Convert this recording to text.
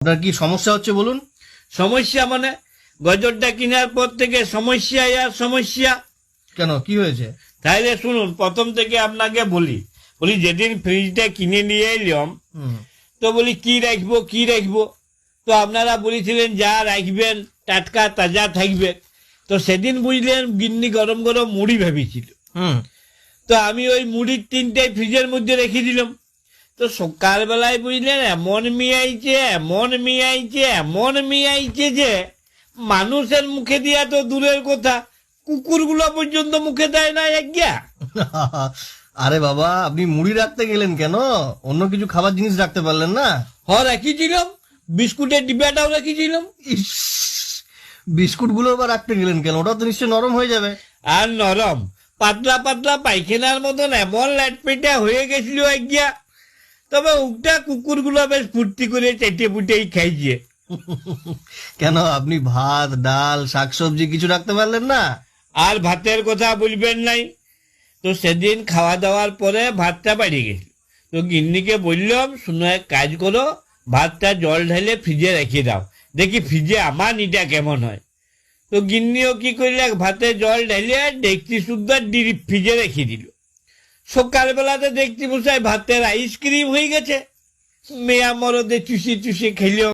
আপনার কি সমস্যা হচ্ছে বলুন। সমস্যা মানে গজরটা কেনার পর থেকে সমস্যা আর সমস্যা। কেন, কি হয়েছে? তাইলে শুনুন, প্রথম থেকে আপনাকে বলি যেদিন ফ্রিজটা কিনে নিয়ে এলাম তো বলি কি রাখবো, তো আপনারা বলেছিলেন যা রাখবেন টাটকা তাজা থাকবে। তো সেদিন বুঝলেন গিন্নি গরম গরম মুড়ি ভেবেছিল, তো আমি ওই মুড়ির 3টে ফ্রিজের মধ্যে রেখে দিলাম। তো সকালবেলায় বুঝলেন এমন মিয়াইছে যে মানুষের মুখে দিয়া তো দূরের কথা, কুকুরগুলো পর্যন্ত মুখে দেয় না একগা। আরে বাবা, আপনি মুড়ি রাখতে গেলেন কেন? অন্য কিছু খাবার জিনিস রাখতে পারলেন না? রেখেছিলাম, বিস্কুটের ডিব্বাটাও রেখেছিলাম। ইস, বিস্কুট গুলো আবার রাখতে গেলেন কেন? ওটা তো নিশ্চয় নরম হয়ে যাবে। আর নরম পাতলা পাতলা পায়খানার মতন এমন ল্যাটপেটা হয়ে গেছিল একগা। তবে উঠটা কুকুরগুলো বেশ ফুর্তি করে চেটে পুটেই খাইছে। কেন, আপনি ভাত ডাল শাকসবজি কিছু রাখতে পারলেন না? আর ভাতের কথা বলবেন নাই, তো সেদিন খাওয়া দাওয়ার পরে ভাতটা বাড়িয়ে গেছিল। তো গিন্নিকে বললাম, শুনো এক কাজ করো, ভাতটা জল ঢেলে ফ্রিজে রেখে দাও, দেখি ফ্রিজে আমার নিটা কেমন হয়। তো গিন্নিও কি করলে, ভাতে জল ঢেলে ডেকচি সুদ্ধা ডিপ ফ্রিজে রেখে দিল। সকালবেলাতে দেখছি বসায় ভাতের আইসক্রিম হয়ে গেছে। মেয়া মরদে চুষি খেলেও